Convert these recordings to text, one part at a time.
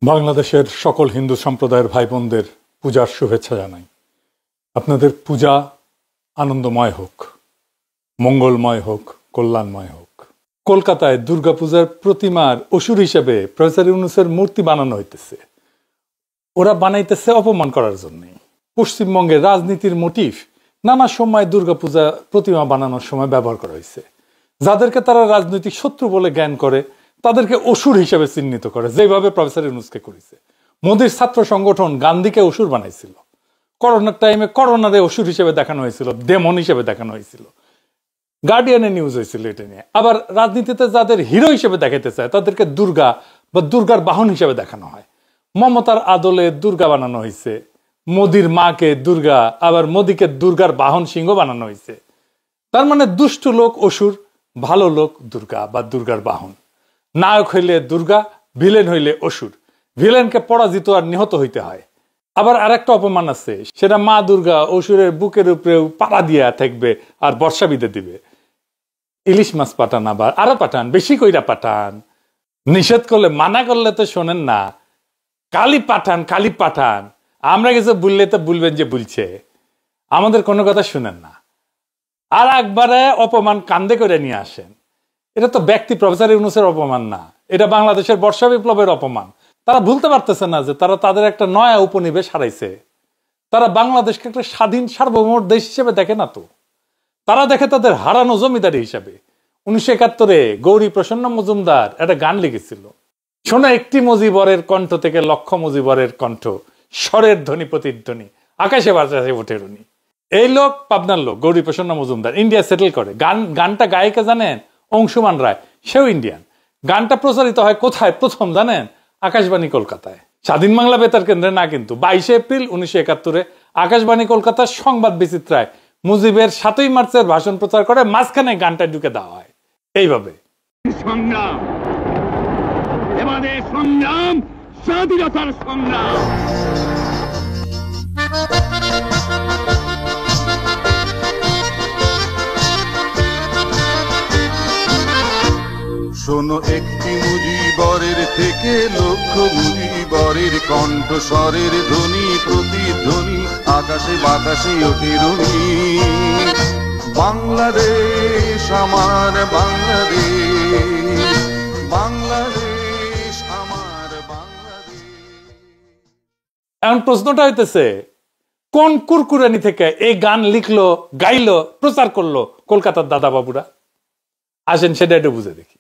বাংলাদেশের সকল হিন্দু সম্প্রদায়ের ভাই বোনদের পূজার শুভেচ্ছা জানাই। আপনাদের পূজা আনন্দময় হোক, মঙ্গলময় হোক, কল্যাণময় হোক। কলকাতায় দুর্গাপূজার প্রতিমার অসুর হিসেবে প্রফেসর ইউনূসের মূর্তি বানানো হইতেছে। ওরা বানাইতেছে অপমান করার জন্যই। পশ্চিমবঙ্গের রাজনীতির মোটিভ নানা সময় দুর্গাপূজা প্রতিমা বানানোর সময় ব্যবহার করা হয়েছে। যাদেরকে তারা রাজনৈতিক শত্রু বলে জ্ঞান করে তাদেরকে অসুর হিসেবে চিহ্নিত করে, যেভাবে প্রফেসর ইউনূসকে করেছে। মোদীর ছাত্র সংগঠন গান্ধীকে অসুর বানাইছিল। করোনার টাইমে করোনারে অসুর হিসেবে দেখানো হয়েছিল, ডেমন হিসেবে দেখানো হয়েছিল। গার্ডিয়ানের নিউজ হয়েছিল এটা নিয়ে। আবার রাজনীতিতে যাদের হিরো হিসেবে দেখাতে চায় তাদেরকে দুর্গা বা দুর্গার বাহন হিসেবে দেখানো হয়। মমতার আদলে দুর্গা বানানো হয়েছে, মোদির মাকে দুর্গা, আবার মোদীকে দুর্গার বাহন সিংহ বানানো হয়েছে। তার মানে দুষ্ট লোক অসুর, ভালো লোক দুর্গা বা দুর্গার বাহন। নায়ক হইলে দুর্গা, ভিলেন হইলে অসুর। ভিলেনকে পরাজিত আর নিহত হইতে হয়। আবার আরেকটা অপমান আছে, সেটা মা দুর্গা অসুরের বুকের উপরেও পাড়া দিয়া থাকবে আর বর্ষা বিদে দিবে। ইলিশ মাছ পাঠান, আবার আরো পাঠান, বেশি কইরা পাঠান। নিষেধ করলে, মানা করলে তো শোনেন না। কালি পাঠান, কালি পাঠান। আমরা কিছু বললে তো বলবেন যে বলছে, আমাদের কোনো কথা শুনেন না। আর একবারে অপমান কান্দে করে নিয়ে আসেন। এটা তো ব্যক্তি প্রফেসর ইউনূসের অপমান না, এটা বাংলাদেশের বর্ষা বিপ্লবের অপমান। তারা ভুলতে পারতেছে না যে তারা তাদের একটা নয়া উপনিবেশ হারাইছে। তারা বাংলাদেশকে একটা স্বাধীন সার্বভৌম দেশ হিসেবে দেখে না তো, তারা দেখে তাদের হারানো জমিদারি হিসাবে। 1971-এ গৌরী প্রসন্ন মজুমদার একটা গান লিখেছিল, শোনো একটি মুজিবরের কণ্ঠ থেকে লক্ষ মুজিবরের কণ্ঠ, স্বরের ধ্বনি প্রতিধ্বনি, আকাশে বাতাসে ওঠে রুনি। এই লোক পাবনার লোক, গৌরী প্রসন্ন মজুমদার, ইন্ডিয়া সেটেল করে। গানটা গায়িকা জানেন? অংশুমান রায়, সেও ইন্ডিয়ান। গানটা প্রচারিত হয় কোথায় প্রথম জানেন? আকাশবাণী কলকাতায়, স্বাধীন বাংলা বেতার কেন্দ্রে না কিন্তু। 22 এপ্রিল 1971-এ আকাশবাণী কলকাতার সংবাদ বিচিত্রায় মুজিবের 7ই মার্চের ভাষণ প্রচার করে, মাঝখানে গানটা ঢুকে দেওয়া হয়। এইভাবে সংগ্রাম, এবারে সংগ্রাম, স্বাধীনতার সংগ্রাম। শোনো একটি মুজিবরের থেকে লক্ষ মুজিবরের কণ্ঠস্বরের ধ্বনি প্রতিধ্বনি, আকাশে বাতাসে ওঠে রুনি। বাংলাদেশ আমার বাংলাদেশ, বাংলাদেশ আমার বাংলাদেশ। এখন প্রশ্নটা হইতেছে, কোন কুরকুরানি থেকে এই গান লিখলো, গাইলো, প্রচার করলো কলকাতার দাদা বাবুরা? আসেন সেটা একটু বুঝে দেখি।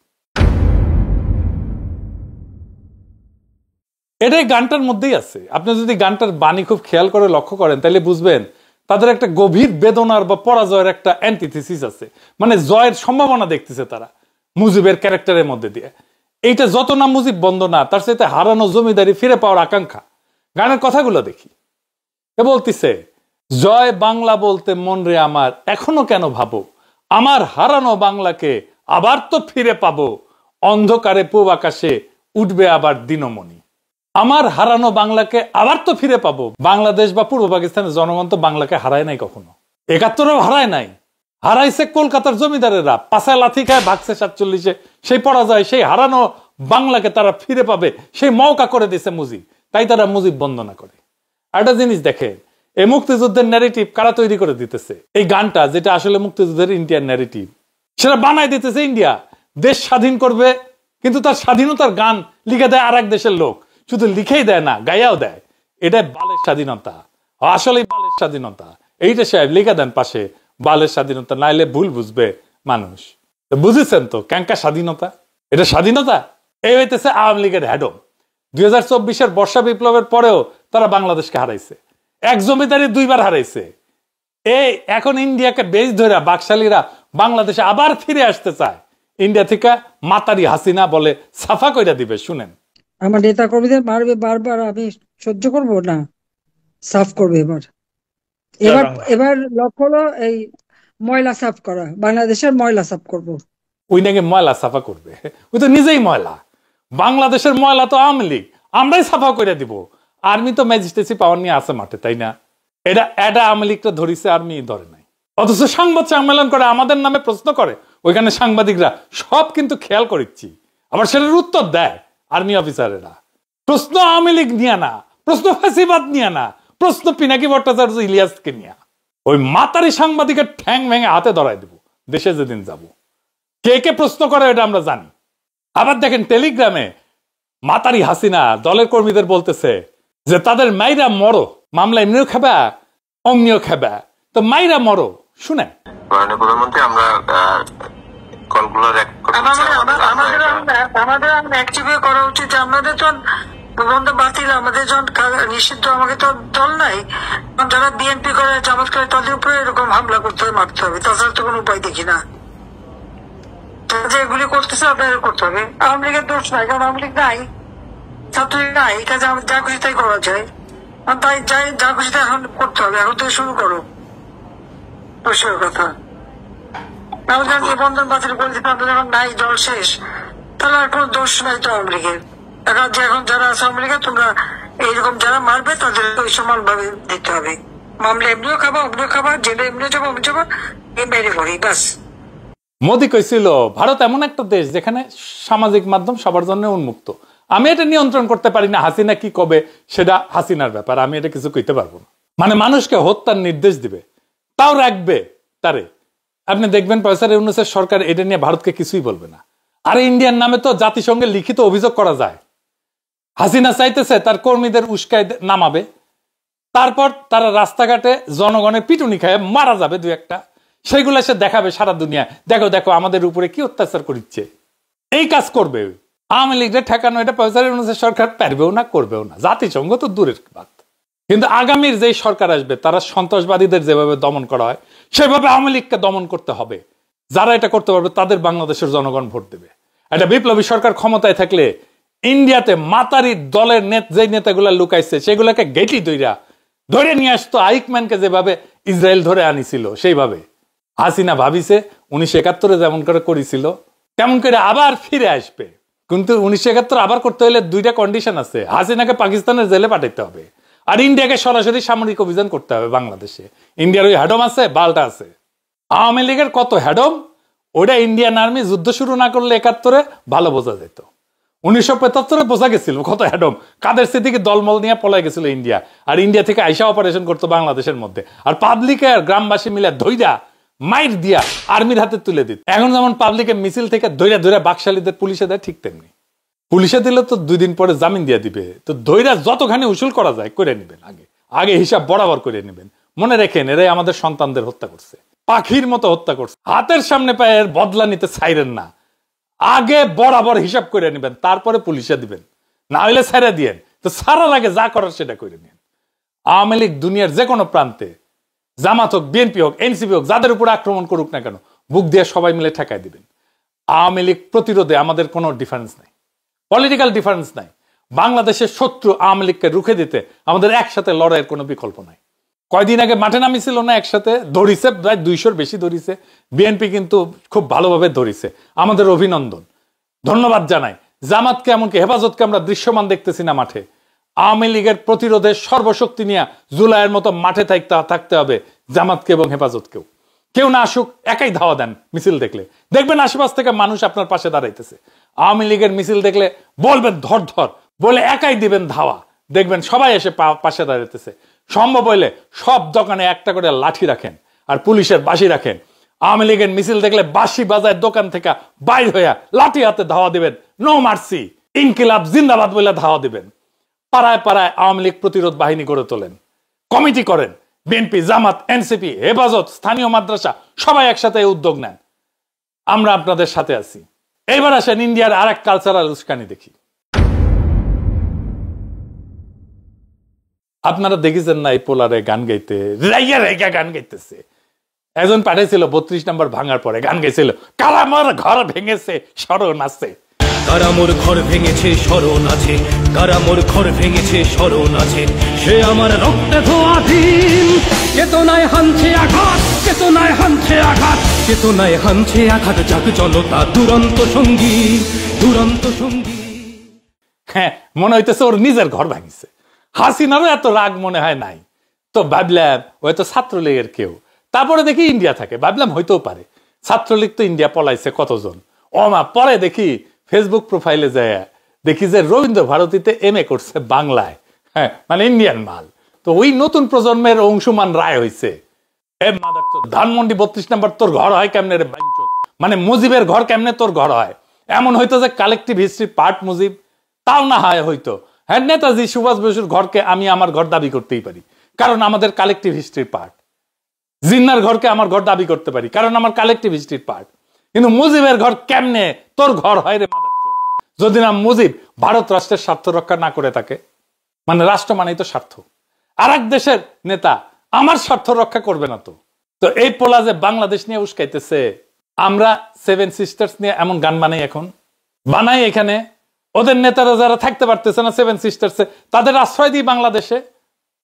এটাই গানটার মধ্যেই আছে। আপনি যদি গানটার বাণী খুব খেয়াল করে লক্ষ্য করেন তাহলে বুঝবেন তাদের একটা গভীর বেদনার বা পরাজয়ের একটা অ্যান্টিথিসিস আছে। মানে জয়ের সম্ভাবনা দেখতেছে তারা মুজিবের ক্যারেক্টারের মধ্যে দিয়ে। এইটা যত না মুজিব বন্দনা, তার সাথে হারানো জমিদারি ফিরে পাওয়ার আকাঙ্ক্ষা। গানের কথাগুলো দেখি। এ বলতেছে, জয় বাংলা বলতে মন রে আমার, এখনো কেন ভাবো, আমার হারানো বাংলাকে আবার তো ফিরে পাবো, অন্ধকারে পূব আকাশে উঠবে আবার দিনমণি। আমার হারানো বাংলাকে আবার তো ফিরে পাবো। বাংলাদেশ বা পূর্ব পাকিস্তানের জনগণ তো বাংলাকে হারায় নাই কখনো, 71-এও হারায় নাই। হারাইছে কলকাতার জমিদারেরা, পাশায় লাথি খায় ভাগছে 47-এ। সেই পরাজয়, সেই হারানো বাংলাকে তারা ফিরে পাবে সেই মৌকা করে দিছে মুজিব, তাই তারা মুজিব বন্দনা করে। একটা জিনিস দেখে, এই মুক্তিযুদ্ধের ন্যারেটিভ কারা তৈরি করে দিতেছে? এই গানটা, যেটা আসলে মুক্তিযুদ্ধের ইন্ডিয়ান ন্যারেটিভ, সেটা বানাই দিতেছে ইন্ডিয়া। দেশ স্বাধীন করবে, কিন্তু তার স্বাধীনতার গান লিখে দেয় আর এক দেশের লোক। শুধু লিখেই দেয় না, গাইয়াও দেয়। এটা বালের স্বাধীনতা, আসলেই বালের স্বাধীনতা। এইটা সাহেব লিখে দেন পাশে, বালের স্বাধীনতা, নাইলে ভুল বুঝবে মানুষ। বুঝেছেন তো ক্যাঙ্কা স্বাধীনতা? এটা স্বাধীনতা? এই হইতেছে আওয়ামী লীগের হ্যাডম। 2024-এর বর্ষা বিপ্লবের পরেও তারা বাংলাদেশকে হারাইছে, এক জমিদারি 2বার হারাইছে। এই এখন ইন্ডিয়াকে বেশ ধরে বাকশালীরা বাংলাদেশে আবার ফিরে আসতে চায়। ইন্ডিয়া থেকে মাতারি হাসিনা বলে সাফা কইরা দিবে। শুনেন, আমার নেতা কর্মীদের মারবে বারবার, আমি সহ্য করব না, সাফ করবে এবার। এবার এবার লক্ষ্য হলো এই ময়লা সাফ করা, বাংলাদেশের ময়লা সাফ করব। ওই নাকি ময়লা সাফা করবে? ওই তো নিজেই ময়লা। বাংলাদেশের ময়লা তো আওয়ামী লীগ, আমরাই সাফা করে দিব। আর্মি তো ম্যাজিস্ট্রেসি পাওয়ার নিয়ে আছে মাঠে, তাই না? এটা আওয়ামী লীগটা ধরিছে, আর্মি ধরে নাই। অথচ সংবাদ সম্মেলন করে আমাদের নামে প্রশ্ন করে, ওইখানে সাংবাদিকরা সব কিন্তু খেয়াল করেছি, আবার সেটার উত্তর দেয় আর্মি অফিসারেরা। প্রশ্ন আওয়ামী লীগ নিয়ে না, প্রশ্ন ফাঁসিবাদ নিয়ে না, প্রশ্ন পিনাকি ভট্টাচার্য ইলিয়াসকে নিয়ে। ওই মাতারি সাংবাদিকের ঠ্যাং ভেঙে হাতে ধরাই দেব দেশে যেদিন যাব। কে কে প্রশ্ন করে এটা আমরা জানি। আবার দেখেন টেলিগ্রামে মাতারি হাসিনা দলের কর্মীদের বলতেছে যে তাদের মাইরা মরো, মামলা এমনিও খাবা অমনিও খাবা, তো মাইরা মরো। শুনেন মাননীয় প্রধানমন্ত্রী, আমরা কলগুলো আমাদের অ্যাক্টিভে করা উচিত। আমাদের তো বন্ধ বাতিল, আমাদের যখন নিষিদ্ধ, আমাকে তো দল নাই। যারা বিএনপি করে জামাত করে তাদের উপরে এরকম হামলা করতে হবে, মারতে হবে, তাছাড়া তো কোনো উপায় দেখি না। যে এগুলি করতেছে আপনাদের করতে হবে। আওয়ামী লীগের দোষ নাই, কারণ আওয়ামী লীগ নাই, ছাত্রলীগ নাই, এই কাজে আমাদের যা খুশি তাই করা যায়। তাই যাই যা খুশি তাই এখন করতে হবে, এখন থেকে শুরু করো। পরিষ্কার কথা। তাহলে যখন নিবন্ধন বাতিল করে দিতে আপনাদের যখন নাই, দল শেষ, তাহলে আর কোনো দোষ নাই তো আওয়ামী লীগের। এখন যারা আছে আওয়ামী লীগের, তোমরা এইরকম যারা মারবে তাদের ওই সমান ভাবে দিতে হবে। মামলা এমনিও খাবা অমনিও খাবা, জেলে এমনিও যাবো অমনি যাবো, এই মেরে পড়ি বাস। মোদী কইছিল ভারত এমন একটা দেশ যেখানে সামাজিক মাধ্যম সবার জন্য উন্মুক্ত। আমি এটা নিয়ন্ত্রণ করতে পারি না, হাসিনা কি কবে সেটা হাসিনার ব্যাপার, আমি এটা কিছু কইতে পারবো না। মানে মানুষকে হত্যার নির্দেশ দিবে, তাও রাখবে তারে। আপনি দেখবেন প্রফেসর ইউনূসের সরকার এটা নিয়ে ভারতকে কিছুই বলবে না। আর ইন্ডিয়ার নামে তো জাতিসংঘে লিখিত অভিযোগ করা যায়। হাসিনা চাইতেছে তার কর্মীদের উস্কায় নামাবে, তারপর তারা রাস্তাঘাটে জনগণের পিটুনি খায় মারা যাবে দু একটা, সেগুলো সে দেখাবে সারা দুনিয়া, দেখো দেখো আমাদের উপরে কি অত্যাচার করছে। এই কাজ করবে আওয়ামী লীগের ঠেকানো, এটা প্রফেসর ইউনূসের সরকার পারবেও না, করবেও না। জাতিসংঘ তো দূরের বাত। কিন্তু আগামীর যেই সরকার আসবে তারা সন্ত্রাসবাদীদের যেভাবে দমন করা হয় সেভাবে আওয়ামী লীগকে দমন করতে হবে। যারা এটা করতে পারবে তাদের বাংলাদেশের জনগণ ভোট দেবে। একটা বিপ্লবী সরকার ক্ষমতায় থাকলে ইন্ডিয়াতে মাতারি দলের যেই নেতাগুলা লুকাইছে সেগুলাকে গেটি ধরে নিয়ে আসতো। আইকম্যানকে যেভাবে ইসরায়েল ধরে আনিছিল সেইভাবে হাসিনা ভাবিছে 1971 যেমন করে করেছিল তেমন করে আবার ফিরে আসবে। কিন্তু 1971 আবার করতে হলে দুইটা কন্ডিশন আছে, হাসিনাকে পাকিস্তানের জেলে পাঠাইতে হবে, আর ইন্ডিয়াকে সরাসরি সামরিক অভিযান করতে হবে বাংলাদেশে। ইন্ডিয়ার ওই হ্যাডম আছে, বালটা আছে। আওয়ামী লীগের কত হ্যাডম, ওটা ইন্ডিয়ান আর্মি যুদ্ধ শুরু না করলে 71 ভালো বোঝা যেত। 1975 বোঝা গেছিল কত হ্যাডম, কাদের সিদ্দিকী দলমল নিয়ে পলাই গেছিল ইন্ডিয়া, আর ইন্ডিয়া থেকে আইসা অপারেশন করতো বাংলাদেশের মধ্যে, আর পাবলিকে আর গ্রামবাসী মিলে ধৈর্যা মাইর দিয়া আর্মির হাতে তুলে দিত। এখন যেমন পাবলিকে মিছিল থেকে ধৈর্যা বাকশালীদের পুলিশে দেয়, ঠিক তেমনি পুলিশে দিলে তো 2 দিন পরে জামিন দিয়ে দিবে। তো ধৈর্যা যতখানি উসুল করা যায় করে নেবেন, আগে হিসাব বরাবর করে নেবেন। মনে রেখেন এরাই আমাদের সন্তানদের হত্যা করছে, পাখির মতো হত্যা করছে। হাতের সামনে পায়ের বদলা নিতে চাইরেন না, আগে বরাবর হিসাব করে নেবেন, তারপরে পুলিশে দিবেন, না হইলে ছেড়ে দিয়েন। তো সারার আগে যা করার সেটা করে নিন। আওয়ামী লীগ দুনিয়ার যে কোনো প্রান্তে, জামাত হোক, বিএনপি হোক, এনসিপি হোক, যাদের উপর আক্রমণ করুক না কেন, বুক দিয়ে সবাই মিলে ঠেকায় দিবেন। আওয়ামী লীগ প্রতিরোধে আমাদের কোনো ডিফারেন্স নাই, পলিটিক্যাল ডিফারেন্স নাই। বাংলাদেশের শত্রু আওয়ামী লীগকে রুখে দিতে আমাদের একসাথে লড়াইয়ের কোনো বিকল্প নাই। কয়দিন আগে মাঠে নামিছিল না একসাথে, ধরিছে প্রায় 200-র বেশি ধরিছে। বিএনপি কিন্তু খুব ভালোভাবে ধরিছে, আমাদের অভিনন্দন, ধন্যবাদ জানাই। জামাতকে এমনকি হেফাজতকে আমরা দৃশ্যমান দেখতেছি না মাঠে। আওয়ামী লীগের প্রতিরোধে সর্বশক্তি নিয়ে জুলাইয়ের মতো মাঠে থাকতে হবে জামাতকে এবং হেফাজতকেও। কেউ না আসুক, একাই ধাওয়া দেন মিছিল দেখলে, দেখবেন আশেপাশ থেকে মানুষ আপনার পাশে দাঁড়াইতেছে। আওয়ামী লীগের মিছিল দেখলে বলবেন ধর ধর, বলে একাই দিবেন ধাওয়া, দেখবেন সবাই এসে পাশে দাঁড়াইতেছে। সম্ভব হইলে সব দোকানে একটা করে লাঠি রাখেন আর পুলিশের বাঁশি রাখেন। আওয়ামী লীগের মিছিল দেখলে বাঁশি বাজায় দোকান থেকে বাইর হইয়া লাঠি হাতে ধাওয়া দিবেন, নো মার্সি, ইনকিলাব জিন্দাবাদ বলে ধাওয়া দিবেন। পাড়ায় পাড়ায় আওয়ামী লীগ প্রতিরোধ বাহিনী গড়ে তোলেন, কমিটি করেন। বিএনপি, জামাত, এনসিপি, হেফাজত, স্থানীয় মাদ্রাসা সবাই একসাথে উদ্যোগ নেন। আমরা আপনাদের সাথে আছি। এইবার আসেন ইন্ডিয়ার আর এক কালচারাল উস্কানি দেখি। আপনারা দেখেছেন না এই পোলারে গান গাইতে, রাইয়া রাইয়া গান গাইতেছে। একজন পাঠাইছিল 32 নম্বর ভাঙার পরে গান গাইছিল, কারামোর ঘর ভেঙেছে স্মরণ আছে। কারামোর ঘর ভেঙেছে স্মরণ আছে, কারামোর ঘর ভেঙেছে স্মরণ আছে। সে আমার রক্তে ধোয়া দিন, চেতনায় হানছে আঘাত, চেতনায় হানছে আঘাত, চেতনায় হানছে আঘাত। যাক জনতা দুরন্ত সঙ্গী, দুরন্ত সঙ্গী। হ্যাঁ, মনে হইতেছে ওর নিজের ঘর ভাঙিছে। হাসিনারও এত রাগ মনে হয় নাই। তো ভাবলাম হয়তো ছাত্রলীগের কেউ, তারপরে দেখি ইন্ডিয়া থাকে, ভাবলাম হইতেও পারে ছাত্রলীগ তো ইন্ডিয়া পলাইছে কতজন। ও মা, পরে দেখি ফেসবুক প্রোফাইলে যায় দেখি যে রবীন্দ্র ভারতীতে MA করছে বাংলায়, হ্যাঁ মানে ইন্ডিয়ান মাল। তো ওই নতুন প্রজন্মের অংশুমান রায় হয়েছে, ধানমন্ডি 32 নম্বর তোর ঘর হয় কেমনে রে বাইঞ্চোদ, মানে মুজিবের ঘর কেমনে তোর ঘর হয়। এমন হইতো যে কালেকটিভ হিস্ট্রি পার্ট মুজিব, তাও না হয় হইতো। হ্যাঁ নেতাজি সুভাষ বসুর ঘরকে আমি আমার ঘর দাবি করতেই পারি, কারণ আমাদের কালেকটিভ হিস্ট্রির পার্ট। জিন্নার ঘরকে আমার ঘর দাবি করতে পারি, কারণ আমার কালেকটিভ হিস্ট্রির পার্ট। কিন্তু মুজিবের ঘর কেমনে তোর ঘর হয় রে মাদারচোদ, যদি না মুজিব ভারত রাষ্ট্রের স্বার্থ রক্ষা না করে থাকে। মানে রাষ্ট্র মানেই তো স্বার্থ, আর এক দেশের নেতা আমার স্বার্থ রক্ষা করবে না। তো তো এই পোলা যে বাংলাদেশ নিয়ে উস্কাইতেছে, আমরা 7 সিস্টার্স নিয়ে এমন গান বানাই, এখন বানাই এখানে, ওদের নেতারা যারা থাকতে পারতেছে না 7 সিস্টার্সে, তাদের আশ্রয় দিই বাংলাদেশে,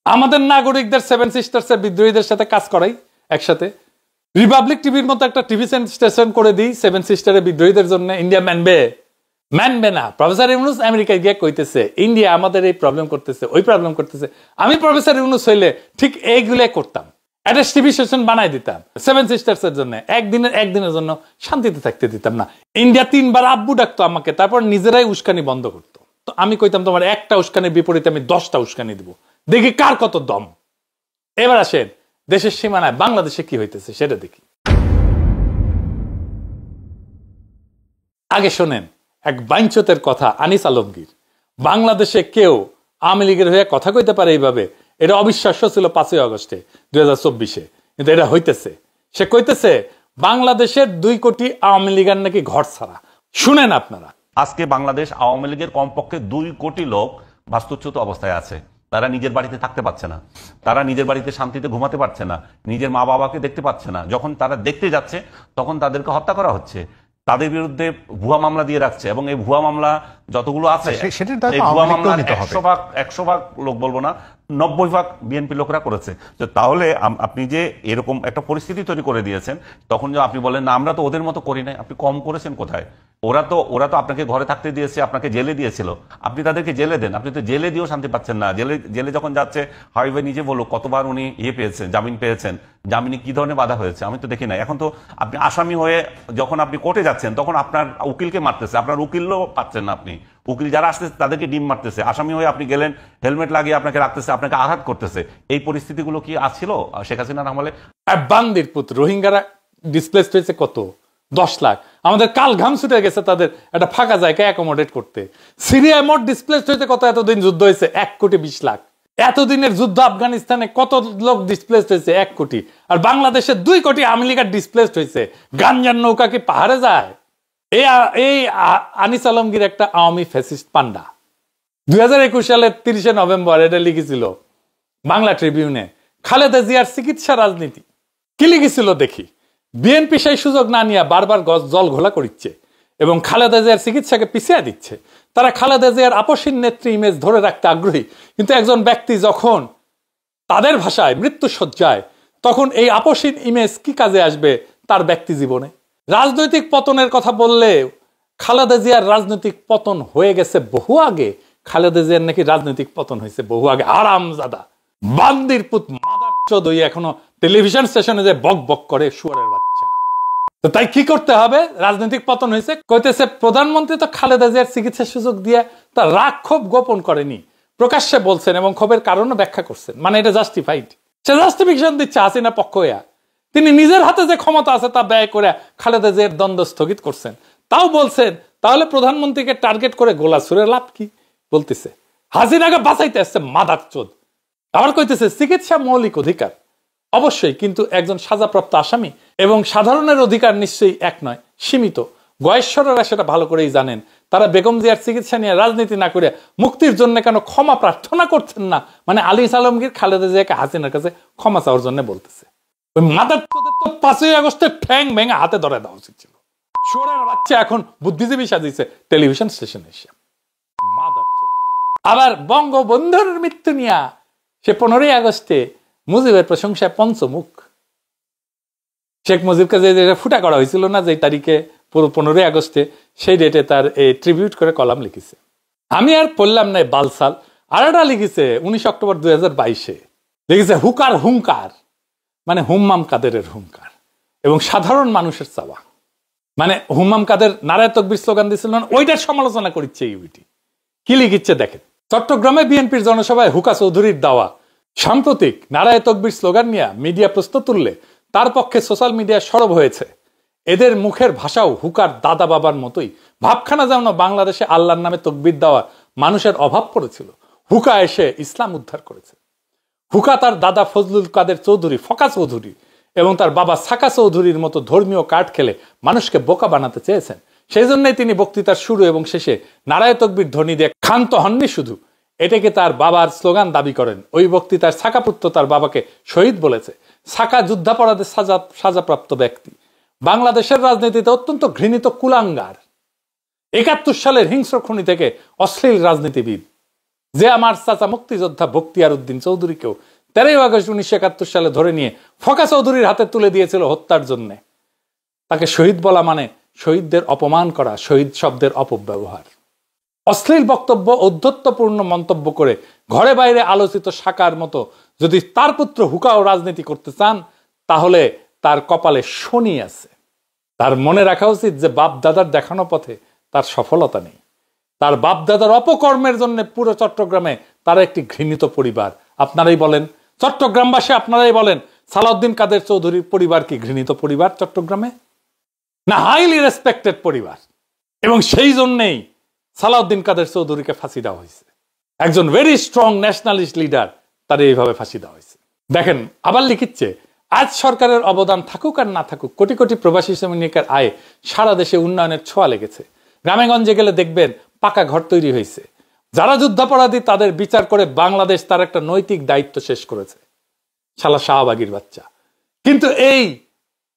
আমাদের নাগরিকদের 7 সিস্টার্সের বিদ্রোহীদের সাথে কাজ করাই একসাথে, রিপাবলিক টিভির মতো একটা টিভি স্টেশন করে দিই 7 সিস্টারের বিদ্রোহীদের জন্য। ইন্ডিয়া মানবে না। প্রফেসর ইউনুস আমেরিকায় গিয়ে কইতেছে ইন্ডিয়া আমাদের এই প্রবলেম করতেছে, ওই প্রবলেম করতেছে। আমি প্রফেসর ইউনুস হইলে ঠিক এইগুলো করতাম, একটা টিভি স্টেশন বানাই দিতাম 7 সিস্টার্সের জন্য, একদিনের জন্য শান্তিতে থাকতে দিতাম না। ইন্ডিয়া 3 বার আব্বু ডাকতো আমাকে, তারপর নিজেরাই উস্কানি বন্ধ করতো। তো আমি কইতাম তোমার একটা উস্কানির বিপরীতে আমি 10টা উস্কানি দিব, দেখি কার কত দম। এবার আসেন দেশের সীমানায় বাংলাদেশে কি হইতেছে সেটা দেখি। আগে শোনেন এক বাইঞ্চোতের কথা, আনিস আলমগীর। বাংলাদেশে কেউ আওয়ামী লীগের হয়ে কথা কইতে পারে এইভাবে, এটা অবিশ্বাস্য ছিল 5ই আগস্টে 2024-এ, কিন্তু এটা হইতেছে। সে কইতেছে বাংলাদেশের 2 কোটি আওয়ামী লীগের নাকি ঘর ছাড়া। শুনেন আপনারা, আজকে বাংলাদেশ আওয়ামী লীগের কমপক্ষে 2 কোটি লোক বাস্তুচ্যুত অবস্থায় আছে। তারা নিজের বাড়িতে থাকতে পারছে না, তারা নিজের বাড়িতে শান্তিতে ঘুমাতে পারছে না, নিজের মা বাবাকে দেখতে পাচ্ছে না। যখন তারা দেখতে যাচ্ছে তখন তাদেরকে হত্যা করা হচ্ছে, তাদের বিরুদ্ধে ভুয়া মামলা দিয়ে রাখছে, এবং এই ভুয়া মামলা যতগুলো আছে এই ভুয়া মামলা 100 ভাগ লোক বলবো না, 90 ভাগ বিএনপি লোকরা করেছে। তো তাহলে আপনি যে এরকম একটা পরিস্থিতি তৈরি করে দিয়েছেন, তখন যে আপনি বলেন না আমরা তো ওদের মতো করি নাই, আপনি কম করেছেন কোথায়? ওরা তো আপনাকে ঘরে থাকতে দিয়েছে, আপনাকে জেলে দিয়েছিল, আপনি তাদেরকে জেলে দেন। আপনি তো জেলে দিয়েও শান্তি পাচ্ছেন না। জেলে যখন যাচ্ছে, হাবিবে নিজে বলুক কতবার উনি পেয়েছেন, জামিন পেয়েছেন, জামিনে কি ধরনের বাধা হয়েছে আমি তো দেখি না। এখন তো আপনি আসামি হয়ে যখন আপনি কোর্টে যাচ্ছেন, তখন আপনার উকিলকে মারতেছে, আপনার উকিলও পাচ্ছেন না, আপনি উকিল যারা আসতেছে তাদেরকে ডিম মারতেছে। আসামি হয়ে আপনি গেলেন, হেলমেট লাগিয়ে আপনাকে রাখতেছে, আপনাকে আঘাত করতেছে। এই পরিস্থিতিগুলো কি আছিল শেখ হাসিনার আমলে? বান্দির পুত্র রোহিঙ্গারা ডিসপ্লেসড হয়েছে কত, 10 লাখ। আমাদের কাল ঘাম ছুটে গেছে তাদের একটা ফাঁকা জায়গায় অ্যাকোমোডেট করতে। সিরিয়ায় মোট ডিসপ্লেসড হয়েছে কত, এতদিন যুদ্ধ হয়েছে 1,20 লাখ। এতদিনের যুদ্ধ আফগানিস্তানে কত লোক ডিসপ্লেসড হয়েছে, 1 কোটি। আর বাংলাদেশে 2 কোটি আওয়ামী লীগের ডিসপ্লেসড হয়েছে। গাঞ্জার নৌকা কি পাহাড়ে যায়? এই আনিস আলমগীর একটা আওয়ামী ফ্যাসিস্ট পান্ডা। 2021 সালের 30 নভেম্বর এটা লিখেছিল বাংলা ট্রিবিউনে, খালেদা জিয়ার চিকিৎসা রাজনীতি। কি লিখেছিল দেখি, বিএনপি সেই সুযোগ না নিয়ে বারবার জল ঘোলা করিচ্ছে এবং খালেদা জিয়ার চিকিৎসাকে পিছিয়ে দিচ্ছে। তারা খালেদা জিয়ার আপসীন নেত্রী ইমেজ ধরে রাখতে আগ্রহী, কিন্তু একজন ব্যক্তি যখন তাদের ভাষায় মৃত্যু সজ্জায়, তখন এই আপসীন ইমেজ কি কাজে আসবে তার ব্যক্তি জীবনে? রাজনৈতিক পতনের কথা বললে খালেদা জিয়ার রাজনৈতিক পতন হয়ে গেছে বহু আগে। খালেদা জিয়ার নাকি রাজনৈতিক পতন হয়েছে বহু আগে। আরামজাদা বান্দির পুত মাদারচোদ এখনো টেলিভিশন স্টেশনে যে বক বক করে শুয়ারের বাচ্চা। তো তাই কি করতে হবে? রাজনৈতিক পতন হয়েছে কইতেছে প্রধানমন্ত্রী তো খালেদা জিয়ার চিকিৎসার সুযোগ দিয়ে তার রাগ ক্ষোভ গোপন করেনি, প্রকাশ্যে বলছেন এবং ক্ষোভের কারণও ব্যাখ্যা করছেন। মানে এটা জাস্টিফাইড, সে জাস্টিফিকেশন দিচ্ছে হাসিনা পক্ষ হইয়া। তিনি নিজের হাতে যে ক্ষমতা আছে তা ব্যয় করে খালেদা জিয়ার দ্বন্দ্ব স্থগিত করছেন। তাও বলছেন তাহলে প্রধানমন্ত্রীকে টার্গেট করে গোলা ছুড়ে লাভ কি? বলতেছে হাসিনাকে বাঁচাইতে আসছে মাদারচোদ। আবার কইতেছে চিকিৎসা মৌলিক অধিকার, অবশ্যই, কিন্তু একজন সাজাপ্রাপ্ত আসামি এবং সাধারণের অধিকার নিশ্চয়ই এক নয়, সীমিত। গয়েশ্বররা সেটা ভালো করেই জানেন। তারা বেগম জিয়ার চিকিৎসা নিয়ে রাজনীতি না করে মুক্তির জন্য কেন ক্ষমা প্রার্থনা করছেন না? মানে আনিস আলমগীর খালেদা জিয়াকে হাসিনার কাছে ক্ষমা চাওয়ার জন্য বলতেছে। ওই মাদারচোদের তো 5ই আগস্টে ঠ্যাং ভেঙে হাতে ধরে দেওয়া উচিত ছিল। শুয়োরের বাচ্চা এখন বুদ্ধিজীবী সাজিয়েছে টেলিভিশন স্টেশনে এসে। মাদারচোদ। আবার বঙ্গবন্ধুর মৃত্যু নিয়ে সে 15ই আগস্টে মুজিবের প্রশংসায় পঞ্চমুখ। শেখ মুজিবকে যে ফুটা করা হয়েছিল না যে তারিখে, পুরো 15ই আগস্টে, সেই ডেটে তার এই ট্রিবিউট করে কলাম লিখেছে। আমি আর পড়লাম না বালসাল। আর একটা লিখেছে 19 অক্টোবর 2022-এ, লিখেছে হুকার হুঙ্কার, মানে হুম্মাম কাদেরের হুঙ্কার এবং সাধারণ মানুষের চাওয়া। মানে হুম্মাম কাদের নারায়ে তাকবীর স্লোগান দিয়েছিল, ওইটার সমালোচনা করছে ইউটি। কি লিখিচ্ছে দেখেন। চট্টগ্রামে বিএনপির জনসভায় হুকা চৌধুরীর দাওয়া, সাম্প্রতিক নারায়ে তকবীর স্লোগান নিয়ে মিডিয়া প্রশ্ন তুললে তার পক্ষে সোশ্যাল মিডিয়া সরব হয়েছে। এদের মুখের ভাষাও হুকার দাদা বাবার মতোই। ভাবখানা যেমন বাংলাদেশে আল্লাহর নামে তকবীর দেওয়া মানুষের অভাব পড়েছিল, হুকা এসে ইসলাম উদ্ধার করেছে। হুকা তার দাদা ফজলুল কাদের চৌধুরী, ফকা চৌধুরী এবং তার বাবা সাকা চৌধুরীর মতো ধর্মীয় কার্ড খেলে মানুষকে বোকা বানাতে চেয়েছেন। সেই জন্যই তিনি বক্তৃতার শুরু এবং শেষে নারায়ে তকবীর ধ্বনি দিয়ে ক্ষান্ত হননি শুধু, এটাকে তার বাবার স্লোগান দাবি করেন। ওই বক্তৃতার সাকা পুত্র তার বাবাকে শহীদ বলেছে। সাকা যুদ্ধাপরাধে সাজাপ্রাপ্ত ব্যক্তি, বাংলাদেশের রাজনীতিতে অত্যন্ত ঘৃণিত কুলাঙ্গার, ৭১ সালের হিংস্র খুনি থেকে অশ্লীল রাজনীতিবিদ, যে আমার চাচা মুক্তিযোদ্ধা বখতিয়ার উদ্দিন চৌধুরীকেও 13 আগস্ট 1971 সালে ধরে নিয়ে ফকা চৌধুরীর হাতে তুলে দিয়েছিল হত্যার জন্য। তাকে শহীদ বলা মানে শহীদদের অপমান করা, শহীদ শব্দের অপব্যবহার। অশ্লীল বক্তব্য, ঔদ্ধত্যপূর্ণ মন্তব্য করে ঘরে বাইরে আলোচিত সাকার মতো যদি তার পুত্র হুকাও রাজনীতি করতে চান, তাহলে তার কপালে শনি আছে। তার মনে রাখা উচিত যে বাপ দাদার দেখানো পথে তার সফলতা নেই। তার বাপ দাদার অপকর্মের জন্য পুরো চট্টগ্রামে তারা একটি ঘৃণিত পরিবার। আপনারাই বলেন, চট্টগ্রামবাসী আপনারাই বলেন, সালাউদ্দিন কাদের চৌধুরীর পরিবার কি ঘৃণিত পরিবার চট্টগ্রামে? না হাইলি রেসপেক্টেড পরিবার। এবং সেই জন্যেই সালাউদ্দিন কাদের চৌধুরীকে ফাঁসি দেওয়া হয়েছে। একজন ভেরি স্ট্রং ন্যাশনালিস্ট লিডার, তার এইভাবে ফাঁসি দেওয়া হয়েছে। দেখেন আবার লিখিচ্ছে, আজ সরকারের অবদান থাকুক আর না থাকুক, কোটি কোটি প্রবাসী শ্রমিকের আয়ে সারা দেশে উন্নয়নের ছোঁয়া লেগেছে। গ্রামে গঞ্জে গেলে দেখবেন পাকা ঘর তৈরি হয়েছে। যারা যুদ্ধাপরাধী তাদের বিচার করে বাংলাদেশ তার একটা নৈতিক দায়িত্ব শেষ করেছে। শালা শাহবাগীর বাচ্চা। কিন্তু এই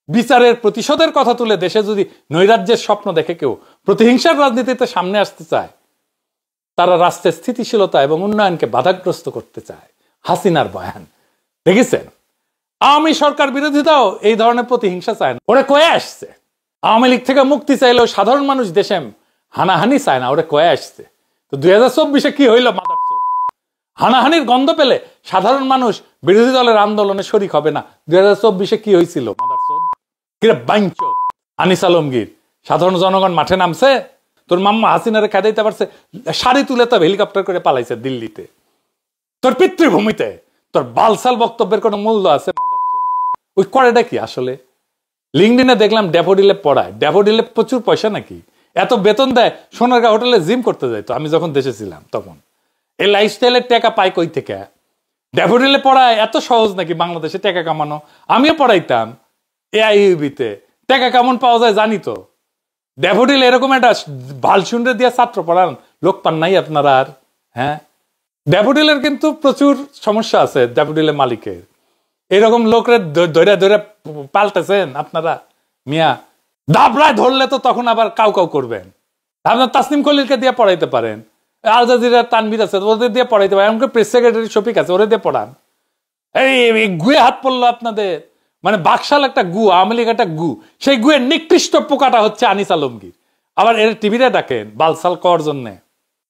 বিচারের প্রতিশোধের কথা তুলে দেশে যদি নৈরাজ্যের স্বপ্ন দেখে কেউ প্রতিহিংসার রাজনীতিতে সামনে আসতে চায়, তারা রাষ্ট্রের স্থিতিশীলতা এবং উন্নয়নকে বাধাগ্রস্ত করতে চায়। হাসিনার বয়ান দেখেছেন? আওয়ামী সরকার বিরোধীতাও এই ধরনের প্রতিহিংসা চায় না। ওরা কয়ে আসছে আওয়ামী লীগ থেকে মুক্তি চাইলেও সাধারণ মানুষ দেশে হানাহানি চায় না, ওরা কয়ে আসছে। তো 2024-এ কি হইল? মাদারচোদ। হানাহানির গন্ধ পেলে সাধারণ মানুষ বিরোধী দলের আন্দোলনে শরিক হবে না। 2024-এ কি হয়েছিল? মাদারচোদ। কিরে বাইঞ্চোদ। আনিস আলমগীর, সাধারণ জনগণ মাঠে নামছে, তোর মাম্মা হাসিনারে খেদাইতে পারছে, শাড়ি তুলে তো হেলিকপ্টার করে পালাইছে দিল্লিতে। তোর পিতৃভূমিতে তোর বালসাল বক্তব্যের কোনো মূল্য আছে? ওই করেটা কি আসলে? লিঙ্কডিনে দেখলাম ড্যাফোডিলে পড়ায়। ড্যাফোডিলে প্রচুর পয়সা নাকি, এত বেতন দেয়। সোনারগাঁ হোটেলে জিম করতে যাইতো আমি যখন দেশে ছিলাম তখন। এই লাইফস্টাইলের টাকা পাই কই থেকে? ড্যাফোডিলে পড়ায় এত সহজ নাকি বাংলাদেশে টাকা কামানো? আমিও পড়াইতাম এআইইউবিতে, টাকা কেমন পাওয়া যায় জানি তো। ড্যাফোডিল এরকম একটা ভালসুন্ডে দিয়ে ছাত্র পড়ান লোক পান নাই আপনারা আর? হ্যাঁ, ড্যাফোডিলের কিন্তু প্রচুর সমস্যা আছে। ড্যাফোডিলের মালিকের এরকম লোকরে ধরে ধরে পাল্টেছেন আপনারা। মিয়া দাবড়ায় ধরলে তো তখন আবার কাউ কাউ করবেন। আপনার তাসনিম খলিলকে দিয়ে পড়াইতে পারেন, আল জাজিরা তানভীর আছে ওদের দিয়ে পড়াইতে পারেন, এমনকি প্রেস সেক্রেটারি শফিক আছে ওরে দিয়ে পড়ান। এই গুয়ে হাত পড়লো আপনাদের, মানে বাকশাল একটা গু, আওয়ামী লীগ একটা গু। সেই গুয়ের নিকৃষ্ট পোকাটা হচ্ছে আনিস আলমগীর। আবার এর টিভিতে ডাকেন বালসাল করার জন্যে।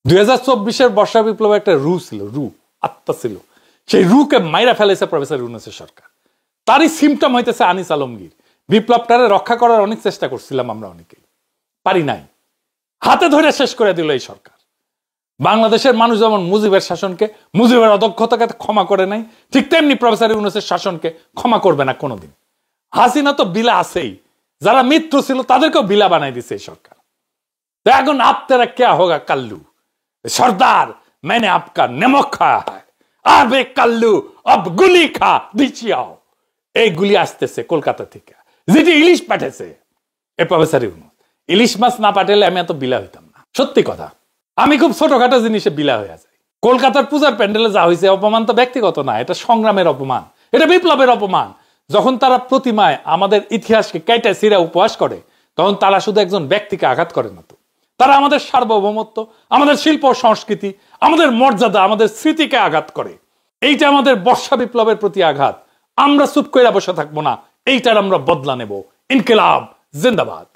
2024-এর বর্ষা বিপ্লবে একটা রু ছিল, রু আত্মা ছিল। সেই রুকে মাইরা ফেলেছে প্রফেসর ইউনূসের সরকার। তারই সিমটম হইতেছে আনিস আলমগীর। বিপ্লবটারে রক্ষা করার অনেক চেষ্টা করছিলাম আমরা, অনেকেই পারি নাই। হাতে ধরে শেষ করে দিল এই সরকার। বাংলাদেশের মানুষ যেমন মুজিবের শাসনকে, মুজিবের অদক্ষতাকে ক্ষমা করে নাই, ঠিক তেমনি প্রফেসর ইউনূসের শাসনকে ক্ষমা করবে না কোনোদিন। হাসিনা তো বিলা আছেই, যারা মিত্র ছিল তাদেরকেও বিলা বানাই দিছে এই সরকার। এখন আপ তেরা ক্যা হোগা কাল্লু, সর্দার मैंने आपका नमक खाया है, अब एक কাল্লু अब গুলি খা দিচিয়াও। এই গুলি আসতেছে কলকাতা থেকে, যেটি ইলিশ পাঠাইছে এ প্রফেসর ইউনূস। ইলিশ মাছ না পাঠালে আমি এত বিলা হইতাম না। সত্যি কথা, আমি খুব ছোটখাটো জিনিসে বিলা হয়ে যায়। কলকাতার পূজার প্যান্ডেলে যা হয়েছে, অপমান তো ব্যক্তিগত না, এটা সংগ্রামের অপমান, এটা বিপ্লবের অপমান। যখন তারা প্রতিমায় আমাদের ইতিহাসকে কেটে ছিঁড়ে উপহাস করে, তখন তারা শুধু একজন ব্যক্তিকে আঘাত করে না, তো তারা আমাদের সার্বভৌমত্ব, আমাদের শিল্প সংস্কৃতি, আমাদের মর্যাদা, আমাদের স্মৃতিকে আঘাত করে। এইটা আমাদের বর্ষা বিপ্লবের প্রতি আঘাত। আমরা চুপ করে বসে থাকবো না, এইটার আমরা বদলা নেব। ইনকিলাব জিন্দাবাদ।